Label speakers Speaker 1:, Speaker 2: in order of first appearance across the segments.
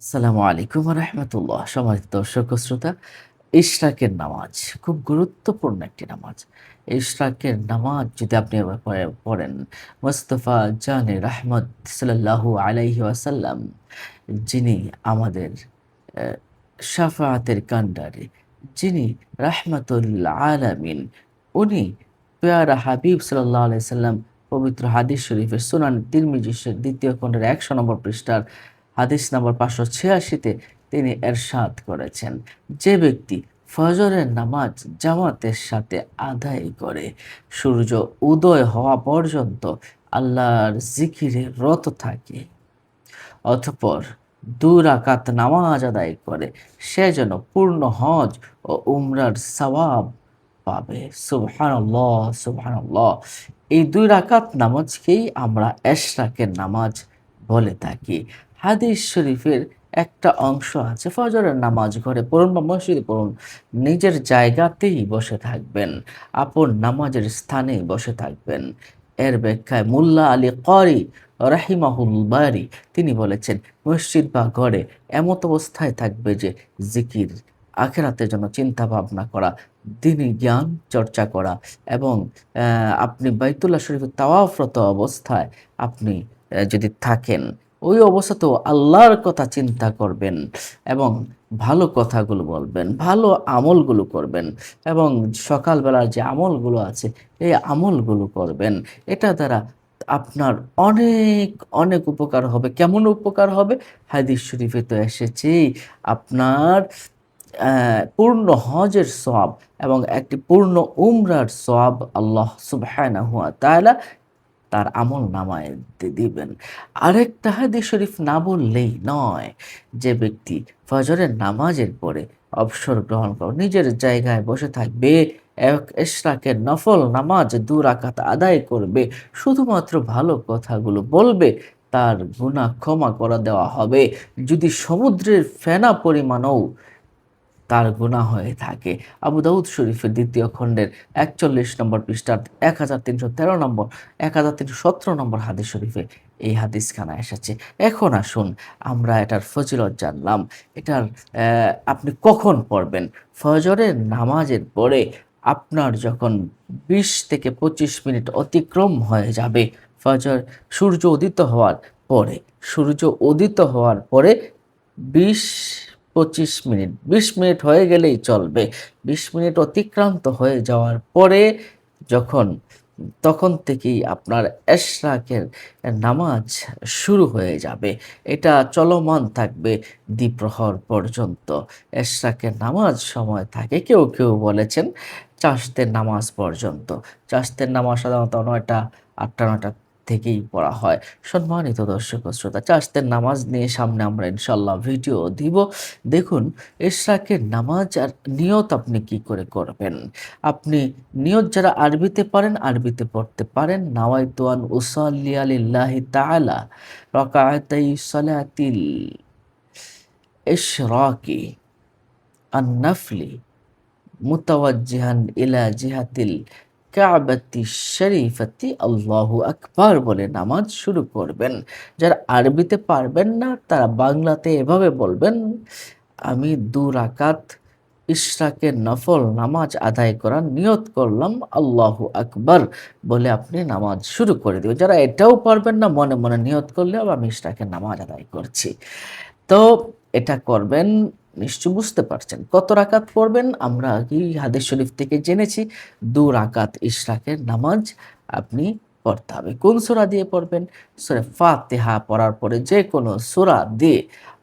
Speaker 1: আসসালামু আলাইকুম রহমতুল্লাহ। সম্মানিত দর্শক ও শ্রোতা, ইশরাকের নামাজ খুব গুরুত্বপূর্ণ একটি নামাজ। ইশরাকের নামাজ যদি আপনি এবার পড়েন, মুস্তাফা জানে রাহমত সাল্লাল্লাহু আলাইহি ওয়াসাল্লাম, যিনি আমাদের শাফাআতের কান্ডারি, যিনি রাহমাতুল আলামিন, উনি পেয়ারা হাবিব সাল্লাল্লাহু আলাইহি সাল্লাম পবিত্র হাদিস শরীফের সুনান তিরমিজির ২য় খণ্ডের ১০০ নম্বর পৃষ্ঠার হাদিস নম্বর ৫৮৬ তিনি এরশাদ করেছেন, যে ব্যক্তি ফজরের নামাজ জামাতের সাথে আদায় করে সূর্য উদয় হওয়া পর্যন্ত আল্লাহর জিকিরে রত থাকে, অতঃপর ২ রাকাত নামাজ আদায় করে, সে যেন পূর্ণ হজ ও উমরার সওয়াব পাবে। সুবহানাল্লাহ, সুবহানাল্লাহ। এই ২ রাকাত নামাজকেই আমরা এশরাকের নামাজ বলে থাকি। হাদিস শরীফের একটা অংশ আছে, ফজরের নামাজ ঘরে পড়ুন বা মসজিদে পড়ুন, নিজের জায়গাতেই বসে থাকবেন, আপন নামাজের স্থানেই বসে থাকবেন। এর ব্যাখ্যায় মুল্লা আলী ক্বারি রাহিমাহুল বারি তিনি বলেছেন, মসজিদ বা ঘরে এমত অবস্থায় থাকবে যে জিকির, আখিরাতের জন্য চিন্তা ভাবনা করা, দ্বীনি জ্ঞান চর্চা করা এবং আপনি বাইতুল্লাহ শরীফে তাওয়াফরত অবস্থায় আপনি যদি থাকেন, ওই অবস্থাতেও আল্লাহর কথা চিন্তা করবেন এবং ভালো কথাগুলো বলবেন, ভালো আমলগুলো করবেন এবং সকালবেলার যে আমলগুলো আছে এই আমলগুলো করবেন। এটা দ্বারা আপনার অনেক, অনেক উপকার হবে। কেমন উপকার হবে? হাদিস শরীফে তো এসেছেই, আপনার পূর্ণ হজের সওয়াব এবং একটি পূর্ণ উমরার সওয়াব আল্লাহ সুবহানাহু ওয়া তাআলা তার আমলনামায় দিবেন। আরেকটা হাদিস শরীফ না বললেই নয়, যে ব্যক্তি ফজরের নামাজের পরে অবসর গ্রহণ করে নিজের জায়গায় বসে থাকবে, ইশরাকের নফল নামাজ ২ রাকাত আদায় করবে, শুধুমাত্র ভালো কথাগুলো বলবে, তার গুনাহ ক্ষমা করে দেওয়া হবে। যদি সমুদ্রের ফেনা পরিমাণও তার গুনাহ হয়ে থাকে। আবু দাউদ শরীফের ২য় খণ্ডের ৪১ নম্বর পৃষ্ঠার ১৩১৩ নম্বর, ১৩১৭ নম্বর হাদিস শরীফে এই হাদিসখানা এসেছে। এখন আসুন আমরা এটার ফজিলত জানলাম। এটার আপনি কখন পড়বেন? ফজরের নামাজের পরে আপনার যখন ২০ থেকে ২৫ মিনিট অতিক্রম হয়ে যাবে, ফজর সূর্য উদিত হওয়ার পরে, সূর্য উদিত হওয়ার পরে ২০-২৫ মিনিট, ২০ মিনিট হয়ে গেলেই চলবে। ২০ মিনিট অতিক্রান্ত হয়ে যাওয়ার পরে যখন, তখন থেকেই আপনার এশরাকের নামাজ শুরু হয়ে যাবে। এটা চলমান থাকবে দ্বিপ্রহর পর্যন্ত। এশরাকের নামাজ সময় থাকে, কেউ, কেউ বলেছেন চাষতের নামাজ পর্যন্ত। চাষতের নামাজ সাধারণত ৯টা, ৮টা, ৯টা থেকেই পড়া হয়। সম্মানিত দর্শক ও শ্রোতা, চাষতের নামাজ নিয়ে সামনে আমরা ইনশাল্লাহ ভিডিও দিব। দেখুন, ইশরাকের নামাজ আর নিয়ত আপনি কি করে করবেন। আপনি নিয়ত যারা আরবিতে পারেন আরবিতে পড়তে পারেন। নাওয়াইতু আন উসাল্লিয়া লিল্লাহি তাআলা রাকাআতাই সালাতিল ইশরাকি আন নাফলি মুতাওয়াজ্জিহান ইলা জিহাতিল কাবাতি শরীফাতি আল্লাহু আকবার বলে নামাজ শুরু করবেন। যারা আরবিতে পারবেন না তারা বাংলাতে এভাবে বলবেন, আমি ২ রাকাত ইশরাকের নফল নামাজ আদায় করার নিয়ত করলাম, আল্লাহু আকবার বলে আপনি নামাজ শুরু করে দিবেন। যারা এটাও পারবেন না, মনে, মনে নিয়ত করলেও আমি ইশরাকের নামাজ আদায় করছি। তো এটা করবেন, নিশ্চয় বুঝতে পারছেন। কত রাকাত পড়বেন আমরা আগেই হাদিস শরীফ থেকে জেনেছি। ২ রাকাত ইশরাকের নামাজ আপনি পড়তে হবে। কোন সূরা দিয়ে পড়বেন? সূরা ফাতিহা পড়ার পরে যেকোনো সূরা দিয়ে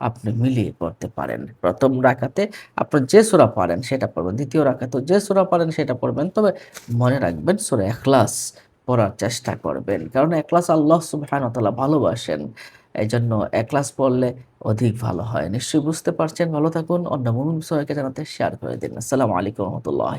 Speaker 1: আপনি মিলিয়ে পড়তে পারেন। ১ম রাকাতে আপনার যে সূরা পারেন সেটা পড়বেন। ২য় রাকাতেও যে সূরা পারেন সেটা পড়বেন। তবে মনে রাখবেন সূরা ইখলাস পড়ার চেষ্টা করবেন। কারণ ইখলাস আল্লাহ সুবহানাহু ওয়া তাআলা ভালোবাসেন। এজন্য ইখলাস পড়লে অধিক ভালো হয়। নিশ্চয়ই বুঝতে পারছেন। ভালো থাকুন। অন্য মুমিন সবাইকে জানাতে শেয়ার করে দিন। আসসালামু আলাইকুম ওয়া রাহমাতুল্লাহ।